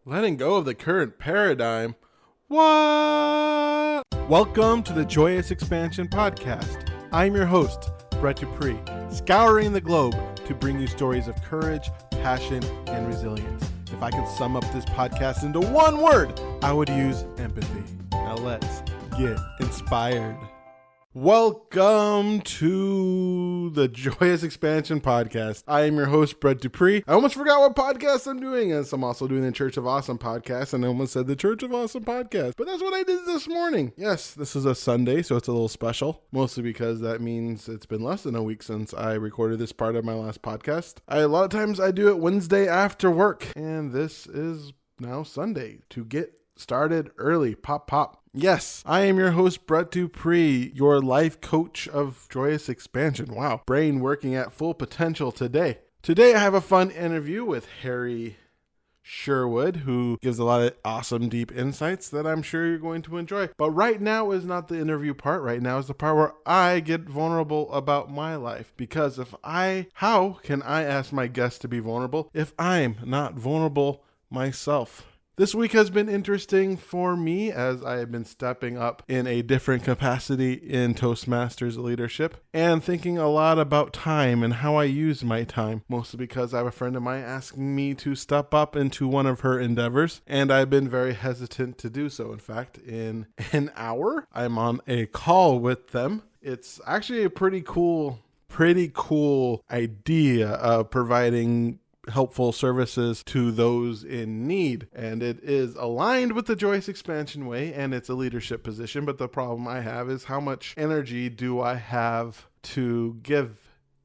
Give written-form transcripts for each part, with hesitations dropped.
Letting go of the current paradigm? What? Welcome to the Joyous Expansion Podcast. I'm your host, Brett Dupree, scouring the globe to bring you stories of courage, passion, and resilience. If I could sum up this podcast into one word, I would use empathy. Now let's get inspired. Welcome to the Joyous Expansion Podcast. I am your host, Brett Dupree. I almost forgot what podcast I'm doing, as I'm also doing the Church of Awesome podcast, and I almost said the Church of Awesome podcast, but that's what I did this morning. Yes, this is a Sunday, so it's a little special, mostly because that means it's been less than a week since I recorded this part of my last podcast. A lot of times I do it Wednesday after work, and this is now Sunday to get started early. Pop. Yes, I am your host, Brett Dupree, your life coach of Joyous Expansion. Wow, brain working at full potential today. Today I have a fun interview with Harry Sherwood, who gives a lot of awesome, deep insights that I'm sure you're going to enjoy. But right now is not the interview part. Right now is the part where I get vulnerable about my life. Because how can I ask my guests to be vulnerable if I'm not vulnerable myself? This week has been interesting for me as I have been stepping up in a different capacity in Toastmasters leadership and thinking a lot about time and how I use my time, mostly because I have a friend of mine asking me to step up into one of her endeavors, and I've been very hesitant to do so. In fact, in an hour, I'm on a call with them. It's actually a pretty cool idea of providing helpful services to those in need, and it is aligned with the Joyous Expansion way, and it's a leadership position. But the problem I have is, how much energy do I have to give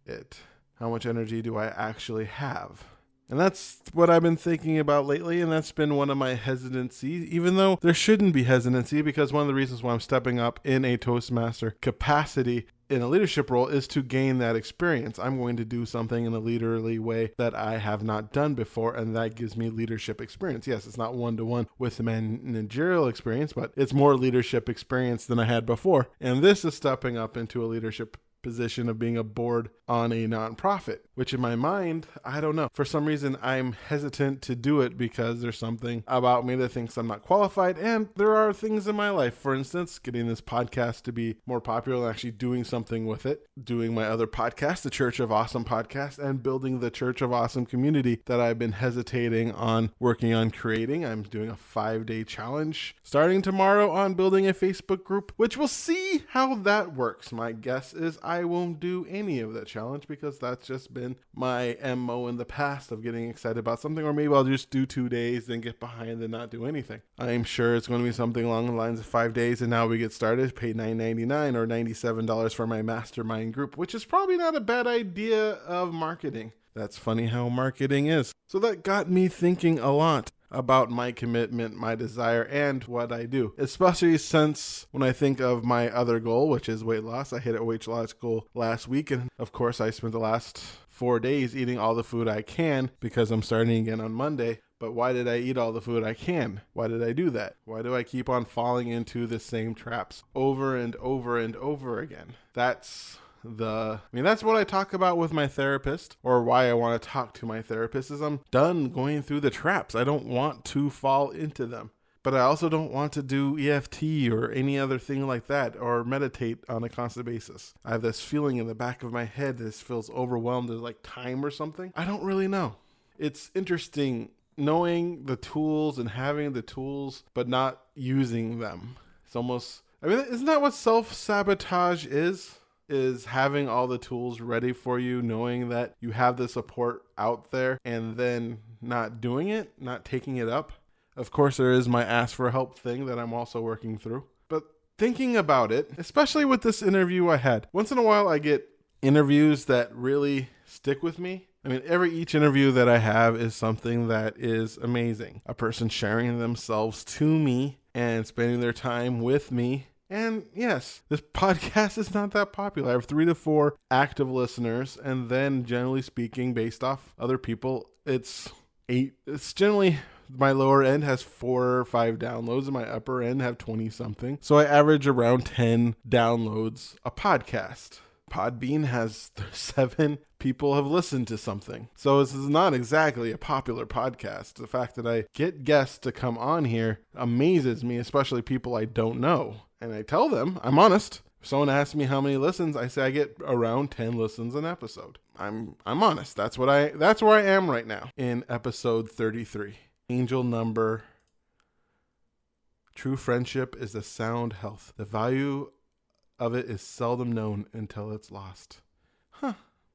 it? How much energy do I actually have? And that's what I've been thinking about lately, and that's been one of my hesitancies, even though there shouldn't be hesitancy, because one of the reasons why I'm stepping up in a Toastmaster capacity in a leadership role is to gain that experience. I'm going to do something in a leaderly way that I have not done before, and that gives me leadership experience. Yes, it's not one-to-one with the managerial experience, but it's more leadership experience than I had before. And this is stepping up into a leadership position of being a board on a nonprofit, which in my mind, I don't know. For some reason, I'm hesitant to do it because there's something about me that thinks I'm not qualified, and there are things in my life, for instance, getting this podcast to be more popular and actually doing something with it, doing my other podcast, the Church of Awesome podcast, and building the Church of Awesome community that I've been hesitating on working on creating. I'm doing a 5-day challenge starting tomorrow on building a Facebook group, which we'll see how that works. My guess is I won't do any of that challenge because that's just been my MO in the past of getting excited about something, or maybe I'll just do 2 days, then get behind and not do anything. I'm sure it's going to be something along the lines of 5 days, and now we get started, pay $9.99 or $97 for my mastermind group, which is probably not a bad idea of marketing. That's funny how marketing is. So that got me thinking a lot about my commitment, my desire, and what I do, especially since when I think of my other goal, which is weight loss. I hit a weight loss goal last week, and of course I spent the last 4 days eating all the food I can because I'm starting again on Monday. But why did I eat all the food I can? Why did I do that? Why do I keep on falling into the same traps over and over and over again? That's what I talk about with my therapist, or why I want to talk to my therapist, is I'm done going through the traps. I don't want to fall into them. But I also don't want to do EFT or any other thing like that, or meditate on a constant basis. I have this feeling in the back of my head that this feels overwhelmed. There's like time or something. I don't really know. It's interesting knowing the tools and having the tools, but not using them. It's almost, isn't that what self-sabotage is? Is having all the tools ready for you, knowing that you have the support out there, and then not doing it, not taking it up. Of course, there is my ask for help thing that I'm also working through. But thinking about it, especially with this interview I had, once in a while I get interviews that really stick with me. Each interview that I have is something that is amazing. A person sharing themselves to me and spending their time with me. And yes, this podcast is not that popular. I have 3 to 4 active listeners, and then generally speaking, based off other people, it's 8. It's generally, my lower end has 4 or 5 downloads, and my upper end have 20 something. So I average around 10 downloads a podcast. Podbean has 7 people have listened to something. So this is not exactly a popular podcast. The fact that I get guests to come on here amazes me, especially people I don't know. And I tell them, I'm honest. If someone asks me how many listens, I say I get around 10 listens an episode. I'm honest. That's where I am right now in episode 33. Angel number. True friendship is a sound health. The value of it is seldom known until it's lost.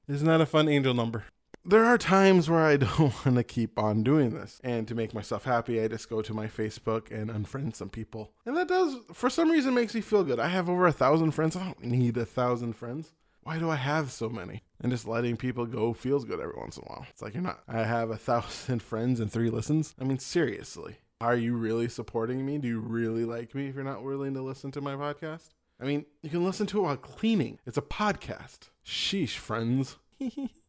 Isn't that a fun angel number? There are times where I don't want to keep on doing this. And to make myself happy, I just go to my Facebook and unfriend some people. And that does, for some reason, makes me feel good. I have over 1,000 friends. I don't need 1,000 friends. Why do I have so many? And just letting people go feels good every once in a while. It's like I have 1,000 friends and 3 listens. I mean, seriously. Are you really supporting me? Do you really like me if you're not willing to listen to my podcast? I mean, you can listen to it while cleaning. It's a podcast. Sheesh, friends.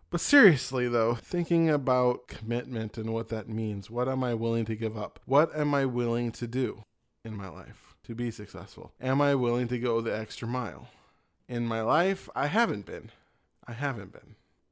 But seriously, though, thinking about commitment and what that means, what am I willing to give up? What am I willing to do in my life to be successful? Am I willing to go the extra mile? In my life, I haven't been.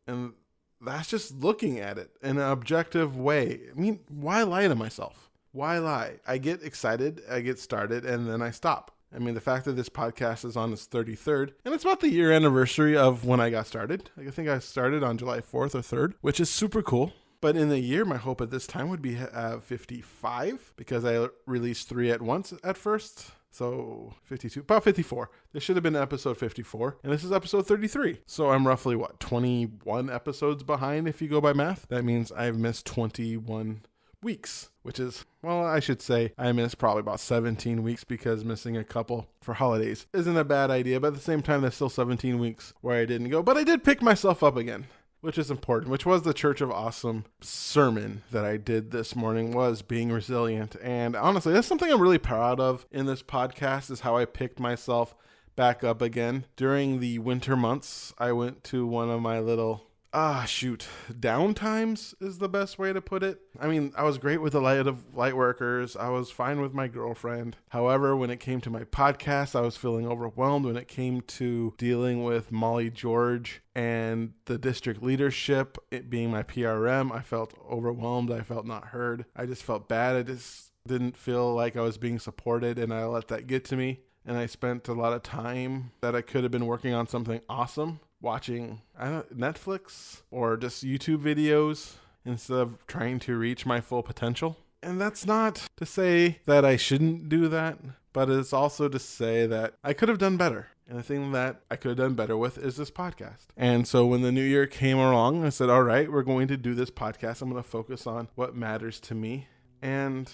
And that's just looking at it in an objective way. I mean, why lie to myself? Why lie? I get excited, I get started, and then I stop. I mean, the fact that this podcast is on its 33rd, and it's about the year anniversary of when I got started. I think I started on July 4th or 3rd, which is super cool. But in the year, my hope at this time would be 55, because I released 3 at once at first. So 52, about 54. This should have been episode 54, and this is episode 33. So I'm roughly, 21 episodes behind if you go by math? That means I've missed 21 weeks, which is, well, I should say I missed probably about 17 weeks because missing a couple for holidays isn't a bad idea, but at the same time, there's still 17 weeks where I didn't go, but I did pick myself up again, which is important, which was the Church of Awesome sermon that I did this morning, was being resilient. And honestly, that's something I'm really proud of in this podcast, is how I picked myself back up again. During the winter months, I went to one of my little downtimes is the best way to put it. I mean, I was great with the light workers. I was fine with my girlfriend. However, when it came to my podcast, I was feeling overwhelmed. When it came to dealing with Molly George and the district leadership, it being my PRM, I felt overwhelmed. I felt not heard. I just felt bad. I just didn't feel like I was being supported, and I let that get to me. And I spent a lot of time that I could have been working on something awesome, watching Netflix or just YouTube videos instead of trying to reach my full potential. And that's not to say that I shouldn't do that, but it's also to say that I could have done better. And the thing that I could have done better with is this podcast. And so when the new year came along, I said, all right, we're going to do this podcast. I'm going to focus on what matters to me and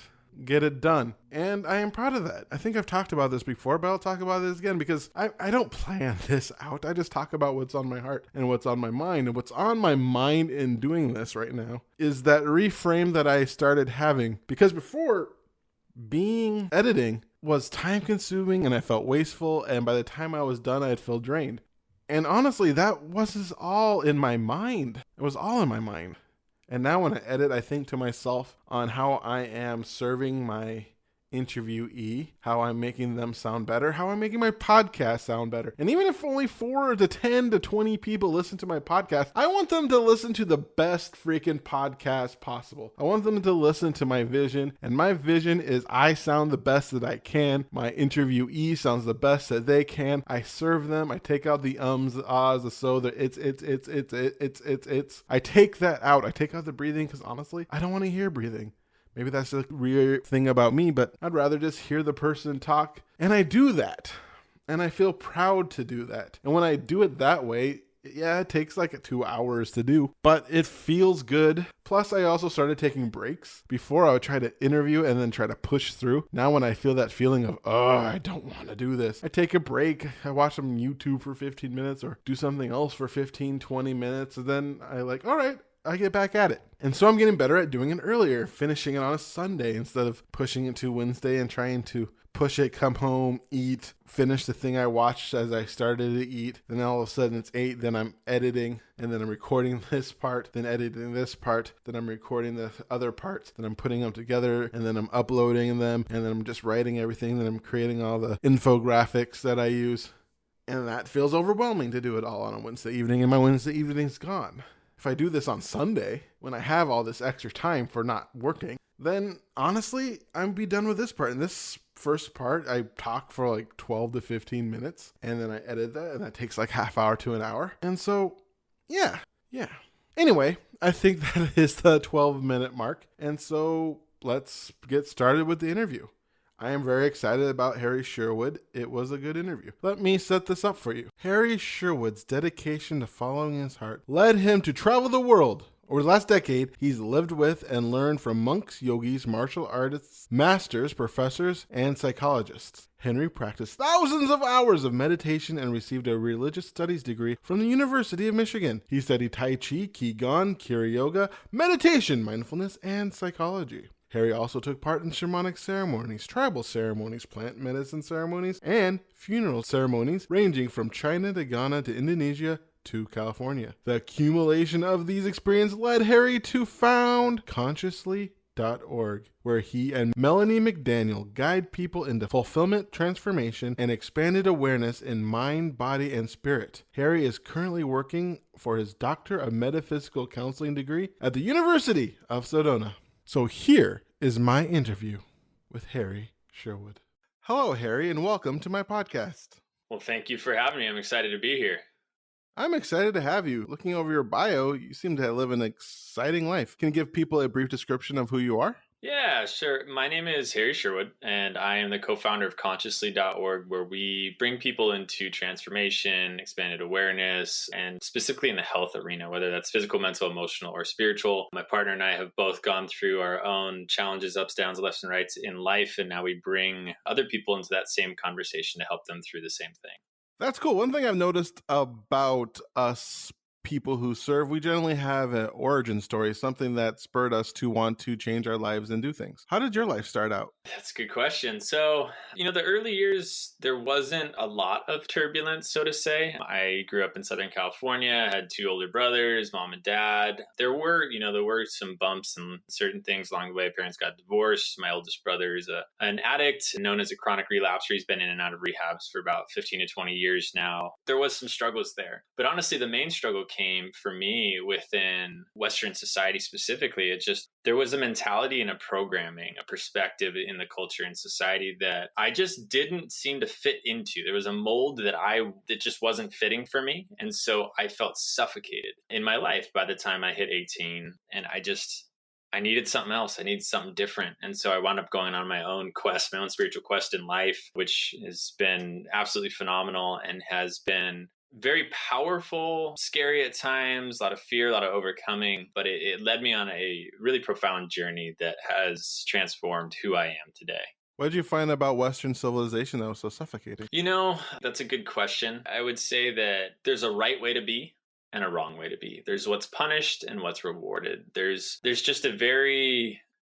get it done. And I am proud of that. I think I've talked about this before, but I'll talk about this again because I don't plan this out. I just talk about what's on my heart and what's on my mind. And what's on my mind in doing this right now is that reframe that I started having. Because before, being editing was time consuming and I felt wasteful. And by the time I was done, I'd feel drained. And honestly, that was all in my mind. It was all in my mind. And now when I edit, I think to myself on how I am serving my interviewee, how I'm making them sound better, how I'm making my podcast sound better. And even if only 4 to 10 to 20 people listen to my podcast, I want them to listen to the best freaking podcast possible. I want them to listen to my vision. And my vision is I sound the best that I can. My interviewee sounds the best that they can. I serve them. I take out the ums, the ahs, the so, the it's. I take that out. I take out the breathing because honestly, I don't want to hear breathing. Maybe that's a weird thing about me, but I'd rather just hear the person talk. And I do that. And I feel proud to do that. And when I do it that way, yeah, it takes like 2 hours to do, but it feels good. Plus, I also started taking breaks. Before, I would try to interview and then try to push through. Now, when I feel that feeling of, I don't want to do this, I take a break. I watch some YouTube for 15 minutes or do something else for 15, 20 minutes. And then all right, I get back at it. And so I'm getting better at doing it earlier, finishing it on a Sunday instead of pushing it to Wednesday and trying to push it, come home, eat, finish the thing I watched as I started to eat. Then all of a sudden it's 8, then I'm editing, and then I'm recording this part, then editing this part, then I'm recording the other parts, then I'm putting them together, and then I'm uploading them, and then I'm just writing everything, then I'm creating all the infographics that I use. And that feels overwhelming to do it all on a Wednesday evening, and my Wednesday evening's gone. If I do this on Sunday, when I have all this extra time for not working, then honestly, I'm be done with this part. And this first part, I talk for like 12 to 15 minutes, and then I edit that, and that takes like half hour to an hour. And so, yeah. Anyway, I think that is the 12-minute mark. And so let's get started with the interview. I am very excited about Harry Sherwood. It was a good interview. Let me set this up for you. Harry Sherwood's dedication to following his heart led him to travel the world. Over the last decade, he's lived with and learned from monks, yogis, martial artists, masters, professors, and psychologists. Henry practiced thousands of hours of meditation and received a religious studies degree from the University of Michigan. He studied Tai Chi, Gong, Kriya Yoga, meditation, mindfulness, and psychology. Harry also took part in shamanic ceremonies, tribal ceremonies, plant medicine ceremonies, and funeral ceremonies ranging from China to Ghana to Indonesia to California. The accumulation of these experiences led Harry to found Consciously.org, where he and Melanie McDaniel guide people into fulfillment, transformation, and expanded awareness in mind, body, and spirit. Harry is currently working for his Doctor of Metaphysical Counseling degree at the University of Sedona. So here is my interview with Harry Sherwood. Hello, Harry, and welcome to my podcast. Well, thank you for having me. I'm excited to be here. I'm excited to have you. Looking over your bio, you seem to live an exciting life. Can you give people a brief description of who you are? Yeah, sure. My name is Harry Sherwood, and I am the co-founder of Consciously.org, where we bring people into transformation, expanded awareness, and specifically in the health arena, whether that's physical, mental, emotional, or spiritual. My partner and I have both gone through our own challenges, ups, downs, lefts, and rights in life, and now we bring other people into that same conversation to help them through the same thing. That's cool. One thing I've noticed about us people who serve, we generally have an origin story, something that spurred us to want to change our lives and do things. How did your life start out? That's a good question. So, the early years, there wasn't a lot of turbulence, so to say. I grew up in Southern California, I had two older brothers, mom and dad. There were some bumps and certain things along the way. Parents got divorced. My oldest brother is an addict known as a chronic relapser. He's been in and out of rehabs for about 15 to 20 years now. There was some struggles there. But honestly, the main struggle came for me within Western society specifically. There was a mentality and a programming, a perspective in the culture and society that I just didn't seem to fit into. There was a mold that just wasn't fitting for me. And so I felt suffocated in my life by the time I hit 18. And I needed something else. I needed something different. And so I wound up going on my own quest, my own spiritual quest in life, which has been absolutely phenomenal and has been very powerful, scary at times, a lot of fear, a lot of overcoming, but it led me on a really profound journey that has transformed who I am today. What did you find about Western civilization that was so suffocating? That's a good question. I would say that there's a right way to be and a wrong way to be. There's what's punished and what's rewarded. There's just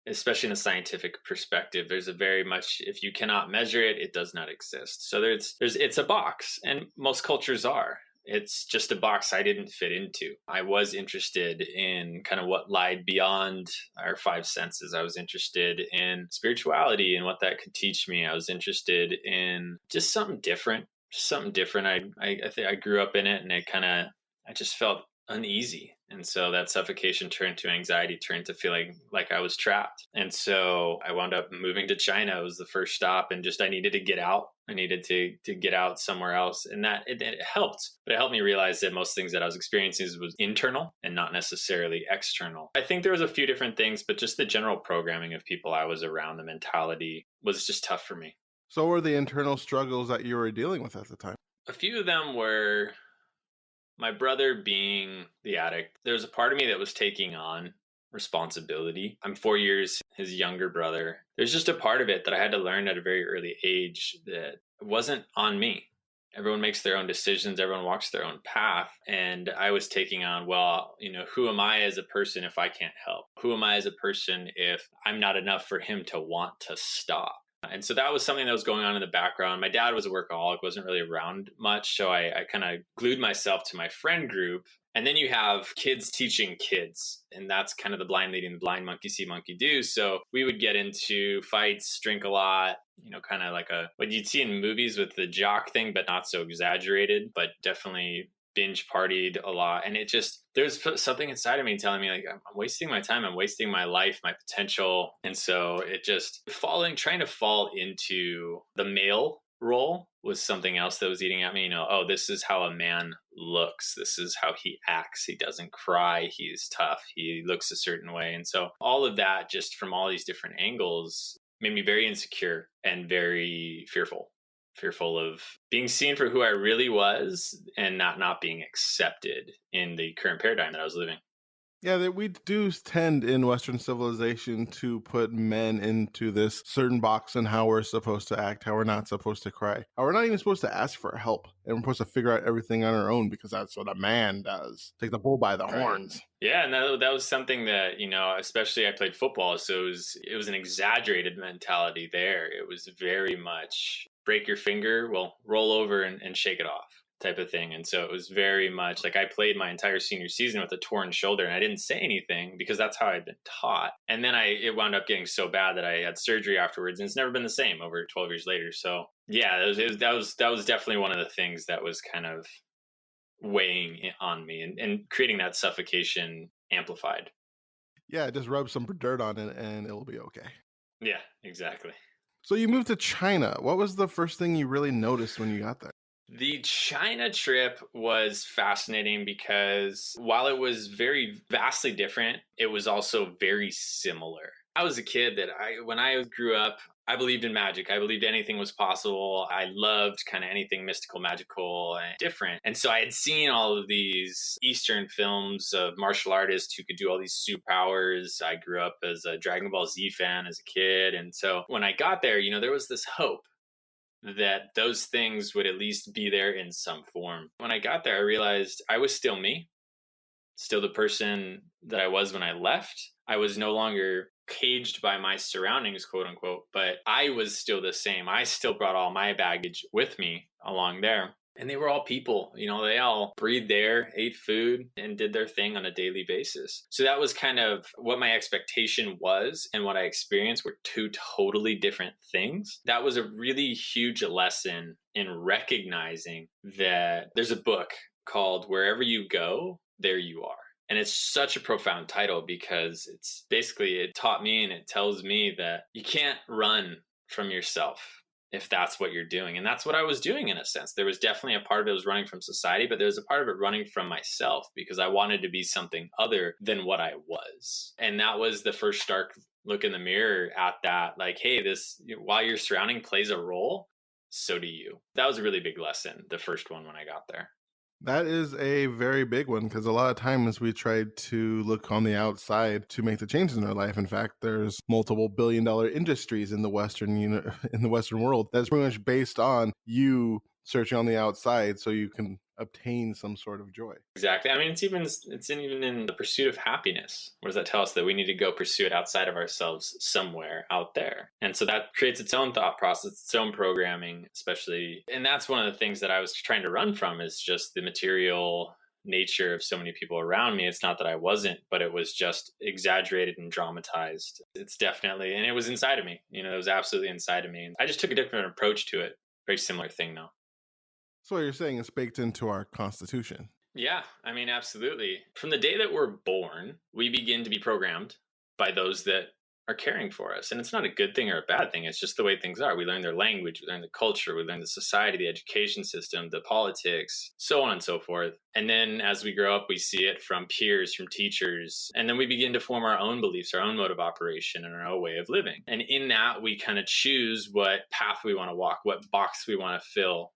especially in a scientific perspective, there's a very much, if you cannot measure it, it does not exist. So it's a box, and most cultures are. It's just a box I didn't fit into. I was interested in kind of what lied beyond our five senses. I was interested in spirituality and what that could teach me. I was interested in just something different. I think I grew up in it, and I just felt uneasy. And so that suffocation turned to anxiety, turned to feeling like I was trapped. And so I wound up moving to China. It was the first stop, and I needed to get out. I needed to get out somewhere else. And that it helped, but it helped me realize that most things that I was experiencing was internal and not necessarily external. I think there was a few different things, but just the general programming of people I was around, the mentality was just tough for me. So what were the internal struggles that you were dealing with at the time? A few of them were my brother being the addict. There was a part of me that was taking on responsibility. I'm 4 years his younger brother. There's just a part of it that I had to learn at a very early age that wasn't on me. Everyone makes their own decisions. Everyone walks their own path. And I was taking on, who am I as a person if I can't help? Who am I as a person if I'm not enough for him to want to stop? And so that was something that was going on in the background. My dad was a workaholic, wasn't really around much. So I kind of glued myself to my friend group. And then you have kids teaching kids. And that's kind of the blind leading the blind, monkey see, monkey do. So we would get into fights, drink a lot, kind of like what you'd see in movies with the jock thing, but not so exaggerated, but definitely binge partied a lot. And there's something inside of me telling me like, I'm wasting my time, I'm wasting my life, my potential. And so it just trying to fall into the male role was something else that was eating at me. Oh, this is how a man looks. This is how he acts. He doesn't cry. He's tough. He looks a certain way. And so all of that, just from all these different angles, made me very insecure and very fearful of being seen for who I really was and not being accepted in the current paradigm that I was living. Yeah, that we do tend in Western civilization to put men into this certain box and how we're supposed to act, how we're not supposed to cry, how we're not even supposed to ask for help, and we're supposed to figure out everything on our own because that's what a man does. Take the bull by the horns. Yeah, and that was something that, especially I played football, so it was an exaggerated mentality there. It was very much break your finger, well, roll over and shake it off type of thing. And so it was very much like I played my entire senior season with a torn shoulder and I didn't say anything because that's how I'd been taught. And then it wound up getting so bad that I had surgery afterwards, and it's never been the same over 12 years later. So yeah, that was definitely one of the things that was kind of weighing on me and creating that suffocation amplified. Yeah, just rub some dirt on it and it'll be okay. Yeah, exactly. So you moved to China. What was the first thing you really noticed when you got there? The China trip was fascinating because while it was very vastly different, it was also very similar. I was a kid when I grew up, I believed in magic. I believed anything was possible. I loved kind of anything mystical, magical, and different. And so I had seen all of these Eastern films of martial artists who could do all these superpowers. I grew up as a Dragon Ball Z fan as a kid. And so when I got there, there was this hope that those things would at least be there in some form. When I got there, I realized I was still me, still the person that I was when I left. I was no longer caged by my surroundings, quote unquote, but I was still the same. I still brought all my baggage with me along there. And they were all people, they all breathed air, ate food, and did their thing on a daily basis. So that was kind of what my expectation was, and what I experienced were two totally different things. That was a really huge lesson in recognizing that there's a book called Wherever You Go, There You Are. And it's such a profound title because it taught me and it tells me that you can't run from yourself if that's what you're doing. And that's what I was doing in a sense. There was definitely a part of it was running from society, but there was a part of it running from myself because I wanted to be something other than what I was. And that was the first stark look in the mirror at that, like, hey, while your surrounding plays a role, so do you. That was a really big lesson, the first one when I got there. That is a very big one because a lot of times we try to look on the outside to make the changes in our life. In fact, there's multiple billion-dollar industries in the Western world that's pretty much based on you searching on the outside so you can obtain some sort of joy. Exactly. I mean, it's even in the pursuit of happiness. What does that tell us? That we need to go pursue it outside of ourselves, somewhere out there. And so that creates its own thought process, its own programming, especially. And that's one of the things that I was trying to run from, is just the material nature of so many people around me. It's not that I wasn't, but it was just exaggerated and dramatized. It's definitely, and it was inside of me. It was absolutely inside of me. And I just took a different approach to it. Very similar thing though. So what you're saying is baked into our Constitution. Yeah, I mean, absolutely. From the day that we're born, we begin to be programmed by those that are caring for us. And it's not a good thing or a bad thing. It's just the way things are. We learn their language, we learn the culture, we learn the society, the education system, the politics, so on and so forth. And then as we grow up, we see it from peers, from teachers. And then we begin to form our own beliefs, our own mode of operation, and our own way of living. And in that, we kind of choose what path we want to walk, what box we want to fill,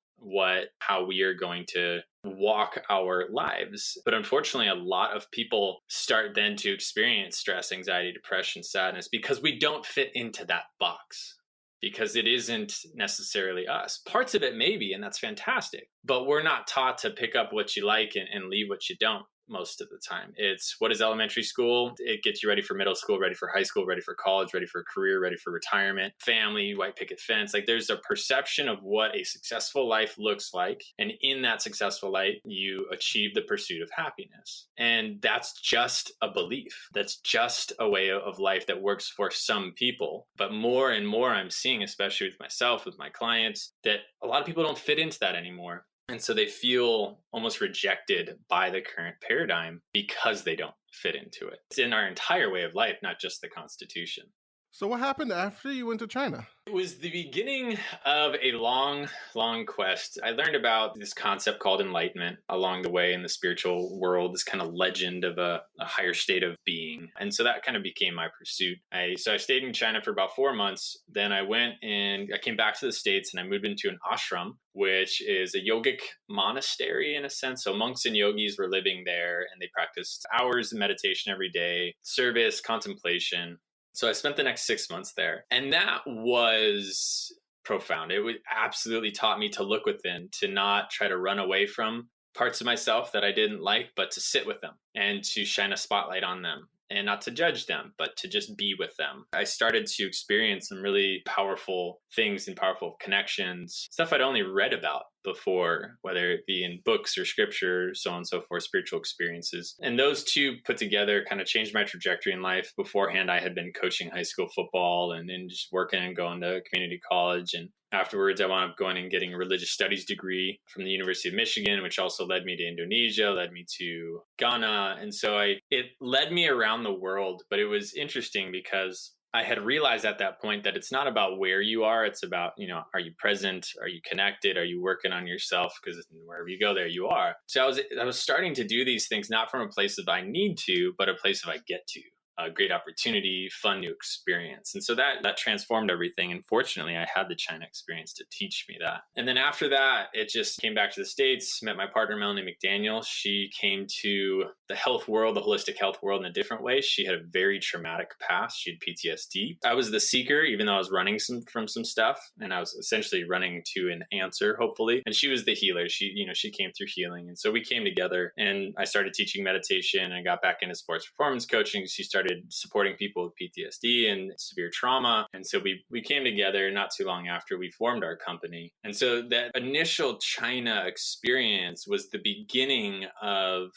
how we are going to walk our lives. But unfortunately, a lot of people start then to experience stress, anxiety, depression, sadness because we don't fit into that box, because it isn't necessarily us. Parts of it maybe, and that's fantastic, but we're not taught to pick up what you like and leave what you don't. most of the time. It's what is elementary school? It gets you ready for middle school, ready for high school, ready for college, ready for a career, ready for retirement, family, white picket fence. Like there's a perception of what a successful life looks like. And in that successful life, you achieve the pursuit of happiness. And that's just a belief. That's just a way of life that works for some people. But more and more I'm seeing, especially with myself, with my clients, that a lot of people don't fit into that anymore. And so they feel almost rejected by the current paradigm because they don't fit into it. It's in our entire way of life, not just the Constitution. So what happened after you went to China? It was the beginning of a long, long quest. I learned about this concept called enlightenment along the way in the spiritual world, this kind of legend of a higher state of being. And so that kind of became my pursuit. So I stayed in China for about 4 months. Then I went and I came back to the States and I moved into an ashram, which is a yogic monastery in a sense. So monks and yogis were living there and they practiced hours of meditation every day, service, contemplation. So I spent the next 6 months there. And that was profound. It absolutely taught me to look within, to not try to run away from parts of myself that I didn't like, but to sit with them and to shine a spotlight on them. And not to judge them, but to just be with them. I started to experience some really powerful things and powerful connections, stuff I'd only read about before, whether it be in books or scripture, so on and so forth, spiritual experiences. And those two put together kind of changed my trajectory in life. Beforehand, I had been coaching high school football and just working and going to community college. And afterwards, I wound up going and getting a religious studies degree from the University of Michigan, which also led me to Indonesia, led me to Ghana. And so it led me around the world. But it was interesting because I had realized at that point that it's not about where you are. It's about, are you present? Are you connected? Are you working on yourself? Because wherever you go, there you are. So I was starting to do these things, not from a place of I need to, but a place of I get to. A great opportunity, fun new experience. And so that transformed everything. And fortunately, I had the China experience to teach me that. And then after that, it just came back to the States, met my partner, Melanie McDaniel. She came to the health world, the holistic health world in a different way. She had a very traumatic past. She had PTSD. I was the seeker, even though I was running from some stuff. And I was essentially running to an answer, hopefully. And she was the healer. She came through healing. And so we came together and I started teaching meditation and I got back into sports performance coaching. She started supporting people with PTSD and severe trauma. And so we came together not too long after we formed our company. And so that initial China experience was the beginning of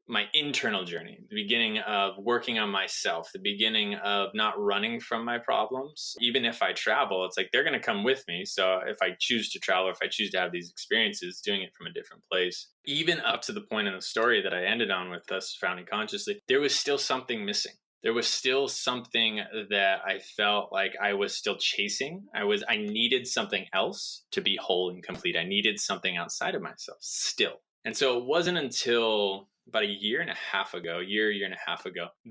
my internal journey, the beginning of working on myself, the beginning of not running from my problems. Even if I travel, it's like they're going to come with me. So if I choose to travel, if I choose to have these experiences, doing it from a different place, even up to the point in the story that I ended on with us founding consciously, there was still something missing. There was still something that I felt like I was still chasing. I needed something else to be whole and complete. I needed something outside of myself still. And so it wasn't until about a year and a half ago,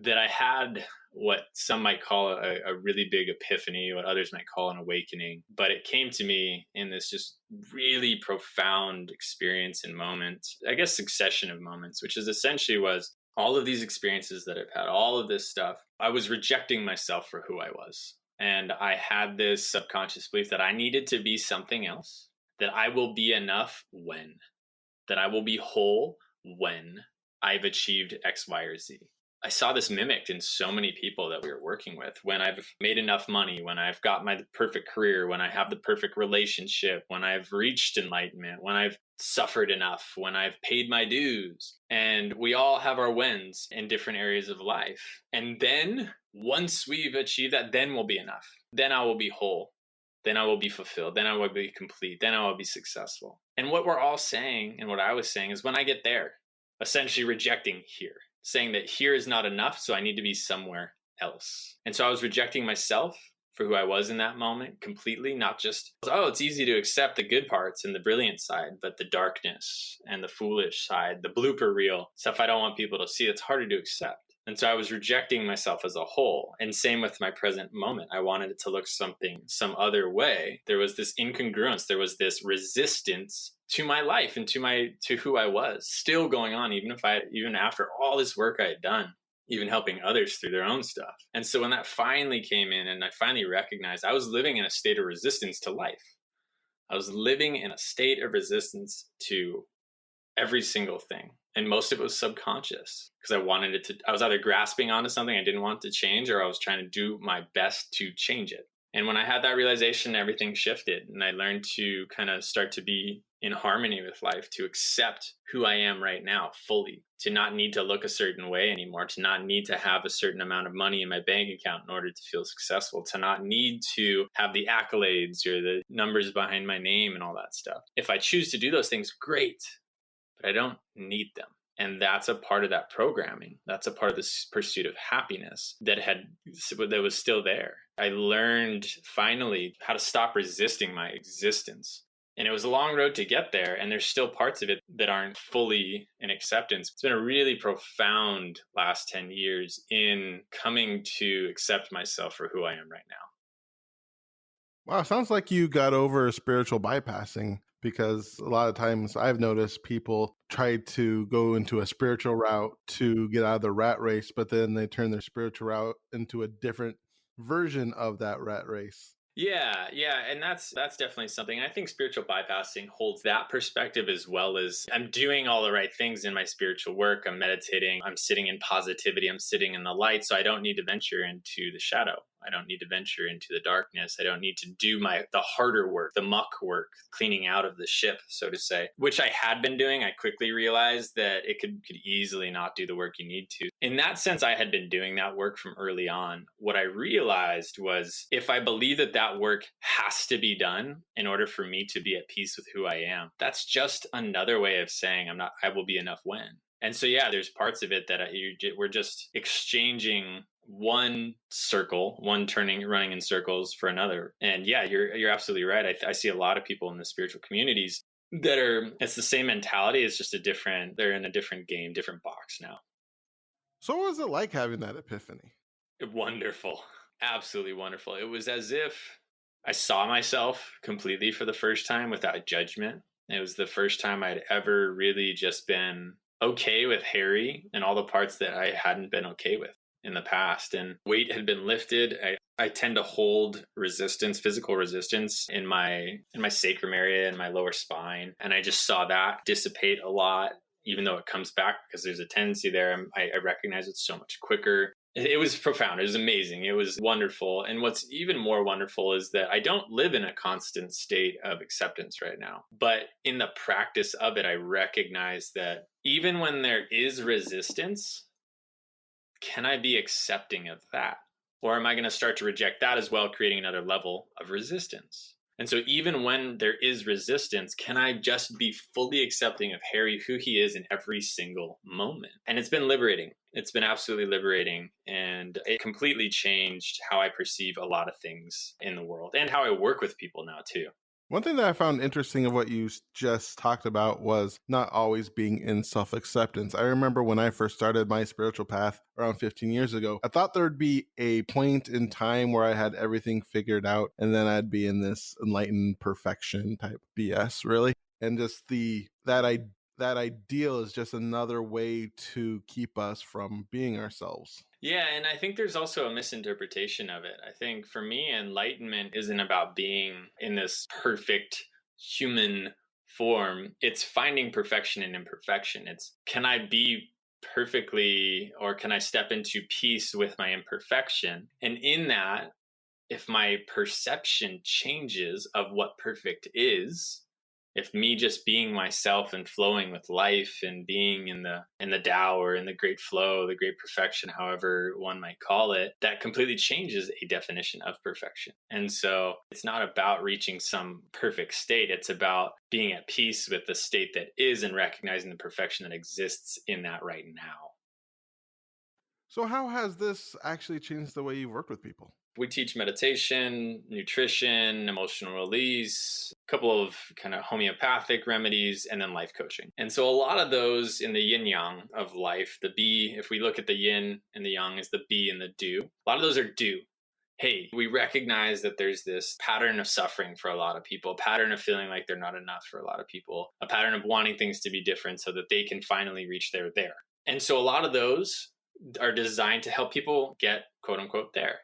that I had what some might call a really big epiphany, what others might call an awakening. But it came to me in this just really profound experience and moment, I guess succession of moments, which is essentially was all of these experiences that I've had, all of this stuff, I was rejecting myself for who I was. And I had this subconscious belief that I needed to be something else, that I will be enough when, that I will be whole when I've achieved X, Y, or Z. I saw this mimicked in so many people that we were working with. When I've made enough money, when I've got my perfect career, when I have the perfect relationship, when I've reached enlightenment, when I've suffered enough, when I've paid my dues. And we all have our wins in different areas of life. And then once we've achieved that, then we'll be enough. Then I will be whole. Then I will be fulfilled. Then I will be complete. Then I will be successful. And what we're all saying, and what I was saying, is when I get there, essentially rejecting here, saying that here is not enough, so I need to be somewhere else. And so I was rejecting myself for who I was in that moment completely, not just, it's easy to accept the good parts and the brilliant side, but the darkness and the foolish side, the blooper reel, stuff I don't want people to see, it's harder to accept. And so I was rejecting myself as a whole. And same with my present moment. I wanted it to look some other way. There was this incongruence. There was this resistance to my life and to who I was still going on, even after all this work I had done, even helping others through their own stuff. And so when that finally came in and I finally recognized I was living in a state of resistance to life. I was living in a state of resistance to every single thing. And most of it was subconscious because I was either grasping onto something I didn't want to change, or I was trying to do my best to change it. And when I had that realization, everything shifted, and I learned to kind of start to be in harmony with life, to accept who I am right now fully, to not need to look a certain way anymore, to not need to have a certain amount of money in my bank account in order to feel successful, to not need to have the accolades or the numbers behind my name and all that stuff. If I choose to do those things, great, but I don't need them. And that's a part of that programming. That's a part of this pursuit of happiness that was still there. I learned finally how to stop resisting my existence. And it was a long road to get there. And there's still parts of it that aren't fully in acceptance. It's been a really profound last 10 years in coming to accept myself for who I am right now. Wow, sounds like you got over spiritual bypassing, because a lot of times I've noticed people try to go into a spiritual route to get out of the rat race, but then they turn their spiritual route into a different version of that rat race. Yeah, and that's definitely something. I think spiritual bypassing holds that perspective, as well as I'm doing all the right things in my spiritual work. I'm meditating, I'm sitting in positivity, I'm sitting in the light, so I don't need to venture into the shadow. I don't need to venture into the darkness. I don't need to do the harder work, the muck work, cleaning out of the ship, so to say, which I had been doing. I quickly realized that it could easily not do the work you need to. In that sense, I had been doing that work from early on. What I realized was, if I believe that work has to be done in order for me to be at peace with who I am, that's just another way of saying I will be enough when. And so, yeah, there's parts of it that we're just exchanging one circle, running in circles for another. And yeah, you're absolutely right. I see a lot of people in the spiritual communities it's the same mentality. It's just they're in a different game, different box now. So what was it like having that epiphany? Wonderful. Absolutely wonderful. It was as if I saw myself completely for the first time without judgment. It was the first time I'd ever really just been okay with Harry and all the parts that I hadn't been okay with in the past. And weight had been lifted. I tend to hold resistance, physical resistance in my sacrum area and my lower spine. And I just saw that dissipate a lot, even though it comes back because there's a tendency there. I recognize it so much quicker. It was profound. It was amazing. It was wonderful. And what's even more wonderful is that I don't live in a constant state of acceptance right now. But in the practice of it, I recognize that even when there is resistance, can I be accepting of that? Or am I going to start to reject that as well, creating another level of resistance? And so even when there is resistance, can I just be fully accepting of Harry, who he is in every single moment? And it's been liberating. It's been absolutely liberating. And it completely changed how I perceive a lot of things in the world and how I work with people now too. One thing that I found interesting of what you just talked about was not always being in self-acceptance. I remember when I first started my spiritual path around 15 years ago, I thought there'd be a point in time where I had everything figured out, and then I'd be in this enlightened perfection type BS, really. And just that ideal is just another way to keep us from being ourselves. Yeah, and I think there's also a misinterpretation of it. I think for me, enlightenment isn't about being in this perfect human form. It's finding perfection in imperfection. It's, can I be perfectly, or can I step into peace with my imperfection? And in that, if my perception changes of what perfect is, if me just being myself and flowing with life and being in the Tao or in the great flow, the great perfection, however one might call it, that completely changes a definition of perfection. And so it's not about reaching some perfect state. It's about being at peace with the state that is and recognizing the perfection that exists in that right now. So how has this actually changed the way you work with people? We teach meditation, nutrition, emotional release, a couple of kind of homeopathic remedies, and then life coaching. And so a lot of those in the yin yang of life, the be, if we look at the yin and the yang as the be and the do, a lot of those are do. Hey, we recognize that there's this pattern of suffering for a lot of people, a pattern of feeling like they're not enough for a lot of people, a pattern of wanting things to be different so that they can finally reach their there. And so a lot of those are designed to help people get quote unquote there.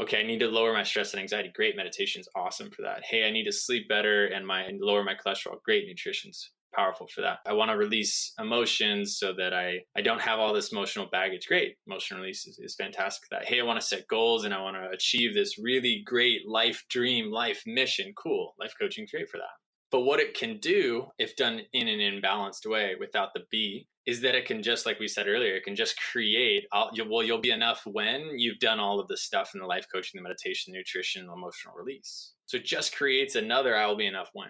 Okay, I need to lower my stress and anxiety. Great, meditation is awesome for that. Hey, I need to sleep better and lower my cholesterol. Great, nutrition's powerful for that. I want to release emotions so that I don't have all this emotional baggage. Great. Emotional release is fantastic for that. Hey, I want to set goals and I want to achieve this really great life dream, life mission. Cool. Life coaching is great for that. But what it can do, if done in an imbalanced way without the B, is that it can just, like we said earlier, it can just create, you'll be enough when you've done all of the stuff in the life coaching, the meditation, the nutrition, the emotional release. So it just creates another I will be enough when,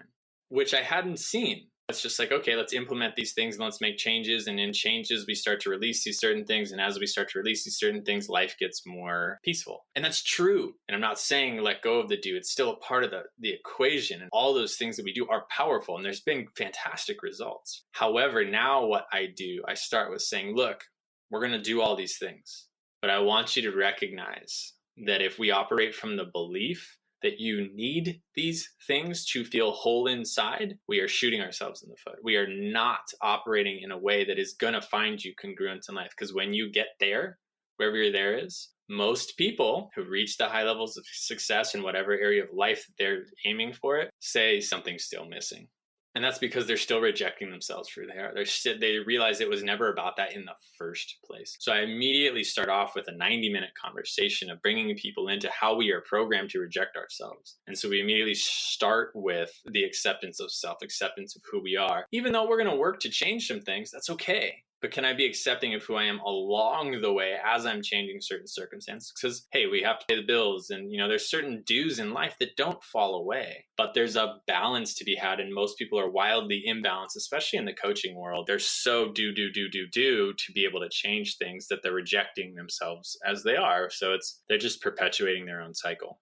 which I hadn't seen. It's just like, okay, let's implement these things and let's make changes. And in changes, we start to release these certain things. And as we start to release these certain things, life gets more peaceful. And that's true. And I'm not saying let go of the do. It's still a part of the equation. And all those things that we do are powerful. And there's been fantastic results. However, now what I do, I start with saying, look, we're going to do all these things. But I want you to recognize that if we operate from the belief that you need these things to feel whole inside, we are shooting ourselves in the foot. We are not operating in a way that is going to find you congruent in life. Because when you get there, wherever your there is, most people who reach the high levels of success in whatever area of life that they're aiming for it say something's still missing. And that's because they're still rejecting themselves for who they are. They realize it was never about that in the first place. So I immediately start off with a 90-minute conversation of bringing people into how we are programmed to reject ourselves. And so we immediately start with the acceptance of self, acceptance of who we are. Even though we're going to work to change some things, that's okay. But can I be accepting of who I am along the way as I'm changing certain circumstances? Because, hey, we have to pay the bills and, there's certain dues in life that don't fall away. But there's a balance to be had. And most people are wildly imbalanced, especially in the coaching world. They're so do to be able to change things that they're rejecting themselves as they are. So they're just perpetuating their own cycle.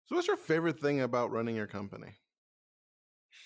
So what's your favorite thing about running your company?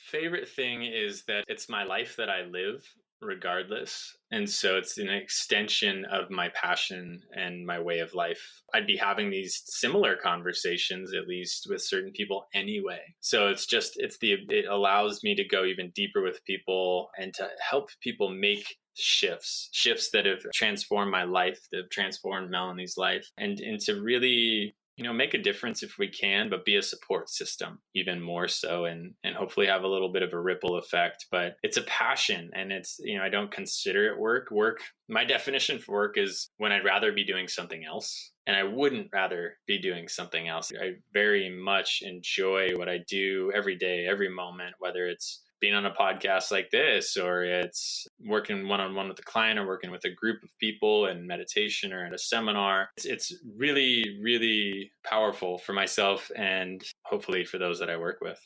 Favorite thing is that it's my life that I live regardless. And so it's an extension of my passion and my way of life. I'd be having these similar conversations, at least with certain people anyway. So it allows me to go even deeper with people and to help people make shifts that have transformed my life, that have transformed Melanie's life, and to really make a difference if we can, but be a support system even more so, and hopefully have a little bit of a ripple effect. But it's a passion, and it's, I don't consider it work. My definition for work is when I'd rather be doing something else, and I wouldn't rather be doing something else. I very much enjoy what I do every day, every moment, whether it's being on a podcast like this, or it's working one-on-one with a client, or working with a group of people in meditation or at a seminar. It's really, really powerful for myself and hopefully for those that I work with.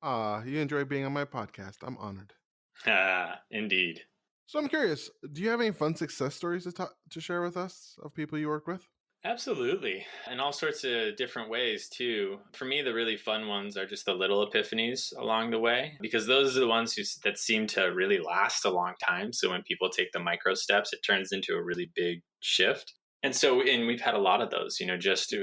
You enjoy being on my podcast. I'm honored. Indeed. So I'm curious, do you have any fun success stories to share with us of people you work with? Absolutely. In all sorts of different ways too. For me, the really fun ones are just the little epiphanies along the way, because those are the ones that seem to really last a long time. So when people take the micro steps, it turns into a really big shift. And we've had a lot of those, just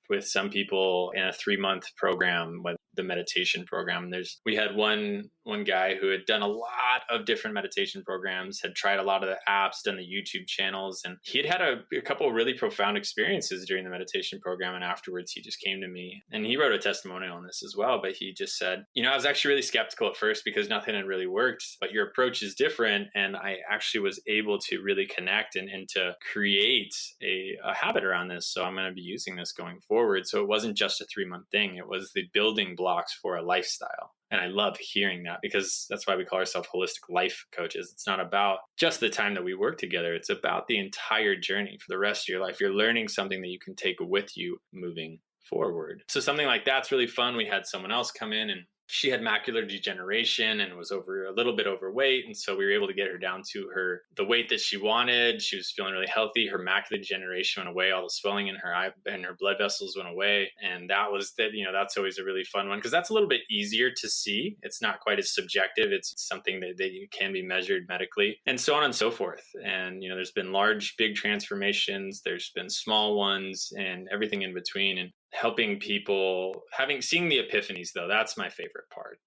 with some people in a 3-month program, with the meditation program. We had one guy who had done a lot of different meditation programs, had tried a lot of the apps, done the YouTube channels, and he had a couple of really profound experiences during the meditation program. And afterwards, he just came to me, and he wrote a testimonial on this as well. But he just said, I was actually really skeptical at first because nothing had really worked, but your approach is different. And I actually was able to really connect and to create a habit around this. So I'm going to be using this going forward. So it wasn't just a 3-month thing. It was the building blocks for a lifestyle. And I love hearing that, because that's why we call ourselves holistic life coaches. It's not about just the time that we work together. It's about the entire journey for the rest of your life. You're learning something that you can take with you moving forward. So something like that's really fun. We had someone else come in, and she had macular degeneration and was a little bit overweight. And so we were able to get her down to the weight that she wanted. She was feeling really healthy. Her macular degeneration went away. All the swelling in her eye and her blood vessels went away. And that's always a really fun one, because that's a little bit easier to see. It's not quite as subjective. It's something that can be measured medically, and so on and so forth. And, there's been big transformations. There's been small ones and everything in between. And helping people, seeing the epiphanies, though, that's my favorite part.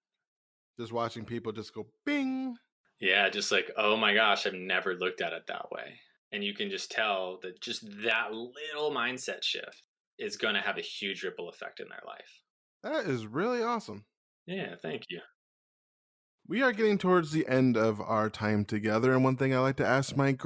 Just watching people just go bing. Yeah, just like, oh my gosh, I've never looked at it that way. And you can just tell that just that little mindset shift is going to have a huge ripple effect in their life. That is really awesome. Yeah, thank you. We are getting towards the end of our time together, and one thing I like to ask my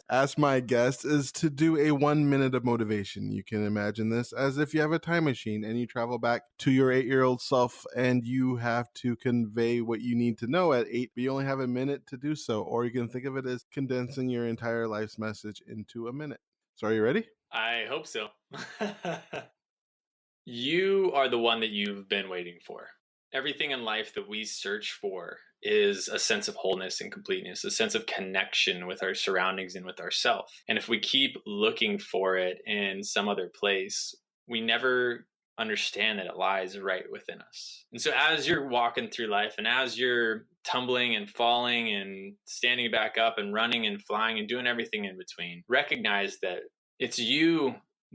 ask my guests is to do a 1 minute of motivation. You can imagine this as if you have a time machine and you travel back to your 8-year-old self, and you have to convey what you need to know at 8, but you only have a minute to do so. Or you can think of it as condensing your entire life's message into a minute. So, are you ready? I hope so. You are the one that you've been waiting for. Everything in life that we search for is a sense of wholeness and completeness, a sense of connection with our surroundings and with ourself. And if we keep looking for it in some other place, we never understand that it lies right within us. And so as you're walking through life and as you're tumbling and falling and standing back up and running and flying and doing everything in between, recognize that it's you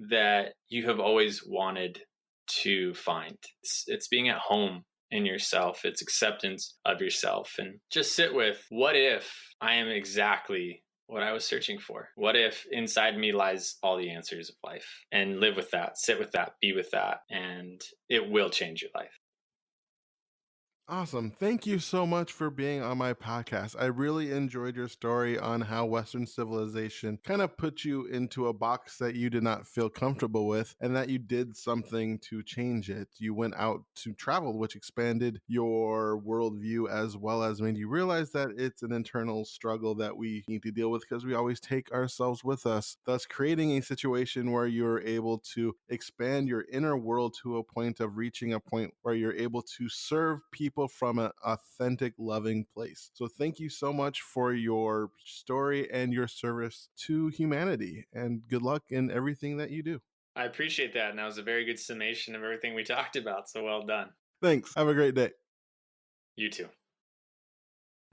that you have always wanted to find. It's being at home in yourself. It's acceptance of yourself. And just sit with, what if I am exactly what I was searching for? What if inside me lies all the answers of life? And live with that, sit with that, be with that, and it will change your life. Awesome. Thank you so much for being on my podcast. I really enjoyed your story on how Western civilization kind of put you into a box that you did not feel comfortable with, and that you did something to change it. You went out to travel, which expanded your worldview as well as made you realize that it's an internal struggle that we need to deal with because we always take ourselves with us, thus creating a situation where you're able to expand your inner world to a point of reaching a point where you're able to serve people from an authentic, loving place. So thank you so much for your story and your service to humanity, and good luck in everything that you do. I appreciate that. And that was a very good summation of everything we talked about. So well done. Thanks. Have a great day. You too.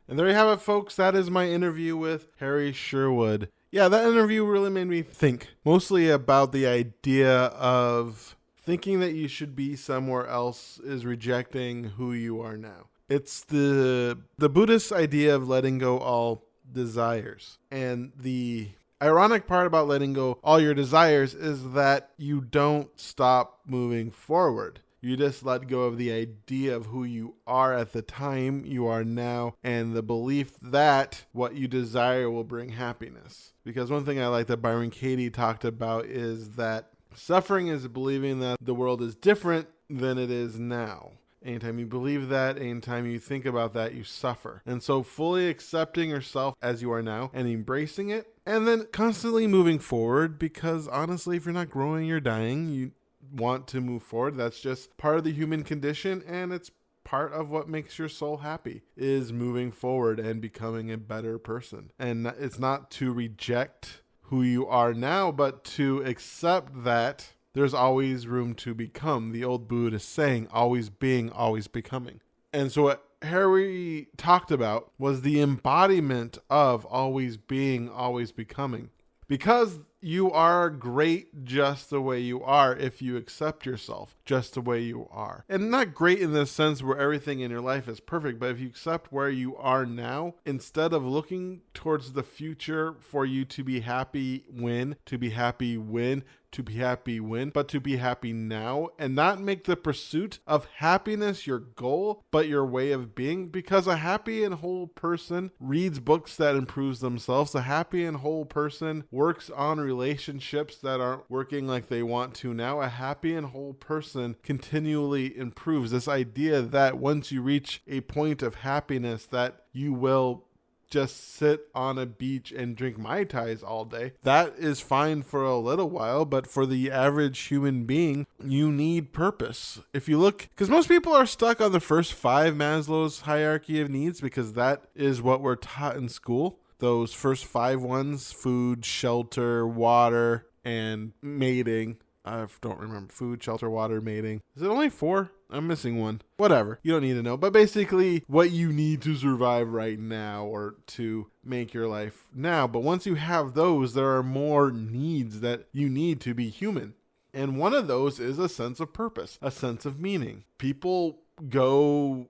And there you have it, folks. That is my interview with Harry Sherwood. Yeah, that interview really made me think mostly about the idea of thinking that you should be somewhere else is rejecting who you are now. It's the Buddhist idea of letting go all desires. And the ironic part about letting go all your desires is that you don't stop moving forward. You just let go of the idea of who you are at the time you are now, and the belief that what you desire will bring happiness. Because one thing I like that Byron Katie talked about is that suffering is believing that the world is different than it is now. Anytime you believe that, anytime you think about that, you suffer. And so fully accepting yourself as you are now and embracing it, and then constantly moving forward, because honestly, if you're not growing, you're dying. You want to move forward. That's just part of the human condition, and it's part of what makes your soul happy, is moving forward and becoming a better person. And it's not to reject who you are now, but to accept that there's always room to become. The old Buddhist saying, always being, always becoming. And so what Harry talked about was the embodiment of always being, always becoming. Because you are great just the way you are if you accept yourself just the way you are. And not great in the sense where everything in your life is perfect, but if you accept where you are now, instead of looking towards the future for you to be happy when, to be happy when, to be happy when, but to be happy now, and not make the pursuit of happiness your goal, but your way of being. Because a happy and whole person reads books that improves themselves. A happy and whole person works on relationships that aren't working like they want to now. A happy and whole person continually improves. This idea that once you reach a point of happiness that you will just sit on a beach and drink Mai Tais all day. That is fine for a little while, but for the average human being, you need purpose. If you look, because most people are stuck on the first 5 Maslow's hierarchy of needs, because that is what we're taught in school. Those first 5 ones, food, shelter, water, and mating. I don't remember. Food, shelter, water, mating. Is it only 4? I'm missing one. Whatever. You don't need to know. But basically, what you need to survive right now or to make your life now. But once you have those, there are more needs that you need to be human. And one of those is a sense of purpose, a sense of meaning. People go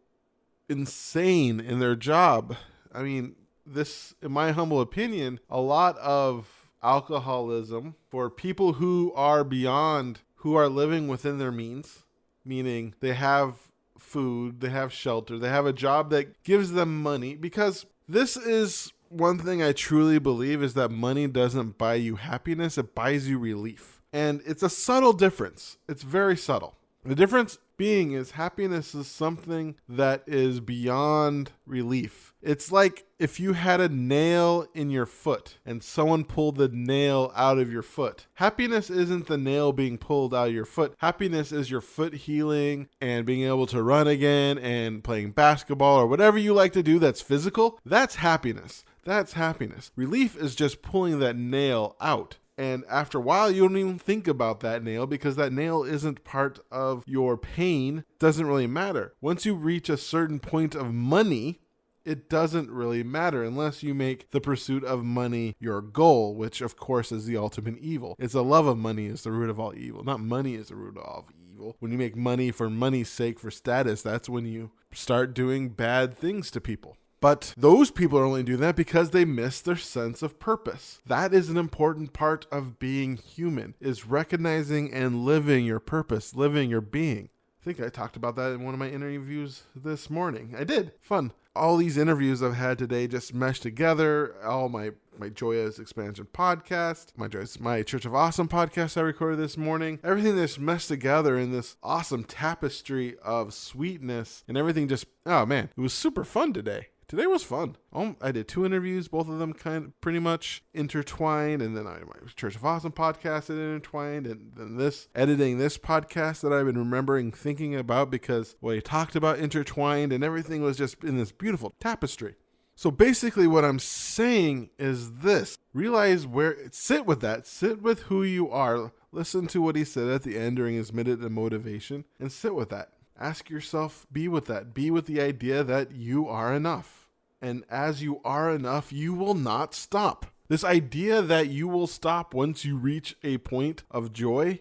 insane in their job. I mean, this, in my humble opinion, a lot of alcoholism for people who are beyond, who are living within their means, meaning they have food, they have shelter, they have a job that gives them money. Because this is one thing I truly believe, is that money doesn't buy you happiness, it buys you relief. And it's a subtle difference. It's very subtle. The difference being is happiness is something that is beyond relief. It's like if you had a nail in your foot and someone pulled the nail out of your foot. Happiness isn't the nail being pulled out of your foot. Happiness is your foot healing and being able to run again and playing basketball or whatever you like to do that's physical. That's happiness. That's happiness. Relief is just pulling that nail out. And after a while, you don't even think about that nail because that nail isn't part of your pain. It doesn't really matter. Once you reach a certain point of money, it doesn't really matter unless you make the pursuit of money your goal, which of course is the ultimate evil. It's the love of money is the root of all evil. Not money is the root of all evil. When you make money for money's sake, for status, that's when you start doing bad things to people. But those people are only doing that because they miss their sense of purpose. That is an important part of being human, is recognizing and living your purpose, living your being. I think I talked about that in one of my interviews this morning. I did. Fun. All these interviews I've had today just meshed together. All my Joyous expansion podcast, my Church of Awesome podcast I recorded this morning. Everything that's meshed together in this awesome tapestry of sweetness and everything just, oh man, it was super fun today. Today was fun. I did 2 interviews, both of them kind of pretty much intertwined, and then my Church of Awesome podcast intertwined, and then editing this podcast that I've been remembering thinking about because what he talked about intertwined, and everything was just in this beautiful tapestry. So basically what I'm saying is this. Realize sit with that. Sit with who you are. Listen to what he said at the end during his minute of motivation, and sit with that. Ask yourself, be with that. Be with the idea that you are enough. And as you are enough, you will not stop. This idea that you will stop once you reach a point of joy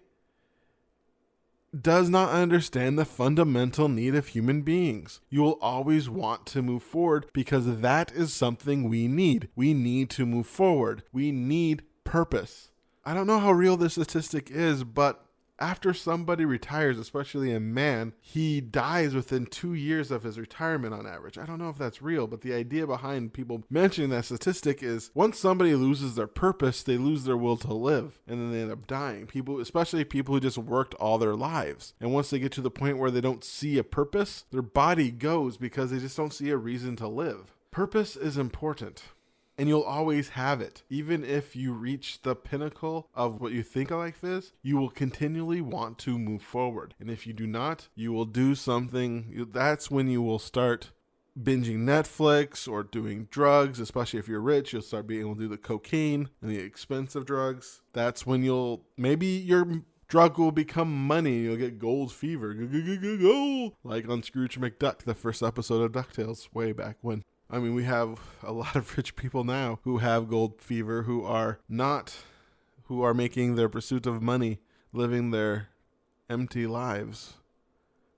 does not understand the fundamental need of human beings. You will always want to move forward because that is something we need. We need to move forward. We need purpose. I don't know how real this statistic is, but after somebody retires, especially a man, he dies within 2 years of his retirement on average. I don't know if that's real, but the idea behind people mentioning that statistic is once somebody loses their purpose, they lose their will to live, and then they end up dying. People, especially people who just worked all their lives. And once they get to the point where they don't see a purpose, their body goes because they just don't see a reason to live. Purpose is important. And you'll always have it. Even if you reach the pinnacle of what you think a life is, you will continually want to move forward. And if you do not, you will do something. That's when you will start binging Netflix or doing drugs, especially if you're rich. You'll start being able to do the cocaine and the expensive drugs. That's when maybe your drug will become money. You'll get gold fever. Gold. Like on Scrooge McDuck, the first episode of DuckTales way back when. I mean, we have a lot of rich people now who have gold fever, who are making their pursuit of money, living their empty lives,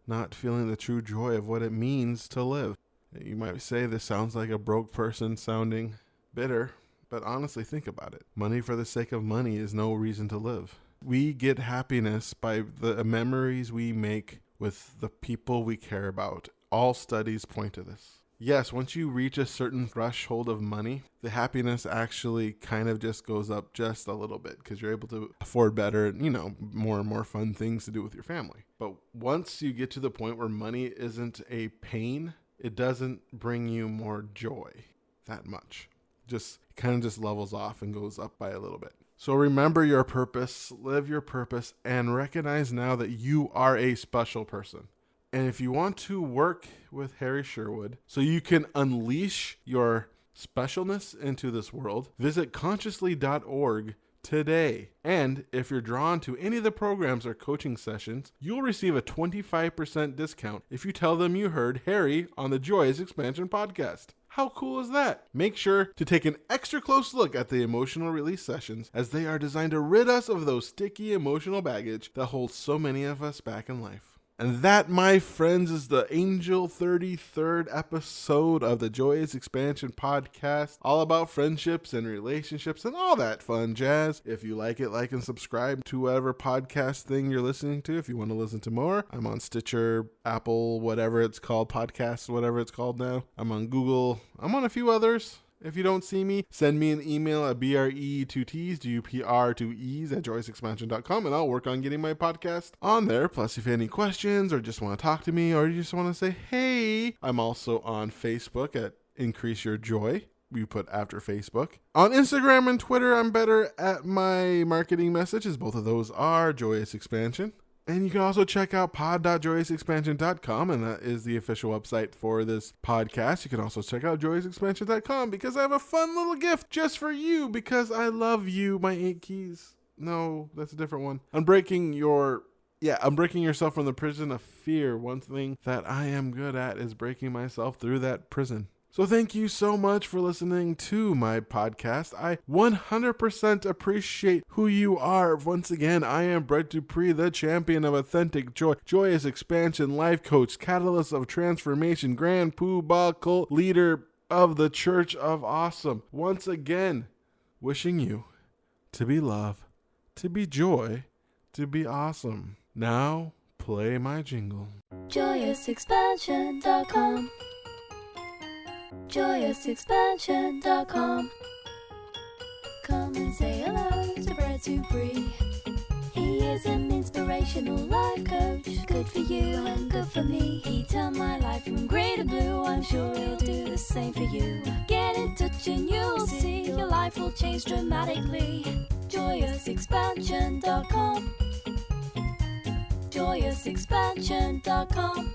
not feeling the true joy of what it means to live. You might say this sounds like a broke person sounding bitter, but honestly, think about it. Money for the sake of money is no reason to live. We get happiness by the memories we make with the people we care about. All studies point to this. Yes, once you reach a certain threshold of money, the happiness actually kind of just goes up just a little bit because you're able to afford better, more and more fun things to do with your family. But once you get to the point where money isn't a pain, it doesn't bring you more joy that much. Just kind of just levels off and goes up by a little bit. So remember your purpose, live your purpose, and recognize now that you are a special person. And if you want to work with Harry Sherwood so you can unleash your specialness into this world, visit consciously.org today. And if you're drawn to any of the programs or coaching sessions, you'll receive a 25% discount if you tell them you heard Harry on the Joyous Expansion podcast. How cool is that? Make sure to take an extra close look at the emotional release sessions as they are designed to rid us of those sticky emotional baggage that holds so many of us back in life. And that, my friends, is the Angel 33rd episode of the Joyous Expansion podcast, all about friendships and relationships and all that fun jazz. If you like it, like and subscribe to whatever podcast thing you're listening to. If you want to listen to more, I'm on Stitcher, Apple, whatever it's called, podcast, whatever it's called now. I'm on Google. I'm on a few others. If you don't see me, send me an email at BRE2Ts, at joyousexpansion.com, and I'll work on getting my podcast on there. Plus, if you have any questions or just want to talk to me or you just want to say, hey, I'm also on Facebook at Increase Your Joy. You put after Facebook. On Instagram and Twitter, I'm better at my marketing messages. Both of those are Joyous Expansion. And you can also check out pod.joyousexpansion.com, and that is the official website for this podcast. You can also check out joyousexpansion.com because I have a fun little gift just for you because I love you, my 8 keys. No, that's a different one. Unbreaking yourself from the prison of fear. One thing that I am good at is breaking myself through that prison. So thank you so much for listening to my podcast. I 100% appreciate who you are. Once again, I am Brett Dupree, the champion of authentic joy, joyous expansion, life coach, catalyst of transformation, grand poobah cult leader of the Church of Awesome. Once again, wishing you to be love, to be joy, to be awesome. Now, play my jingle. JoyousExpansion.com JoyousExpansion.com. Come and say hello to Brett Dupree. He is an inspirational life coach. Good for you and good for me. He turned my life from grey to blue. I'm sure he'll do the same for you. Get in touch and you'll see your life will change dramatically. JoyousExpansion.com JoyousExpansion.com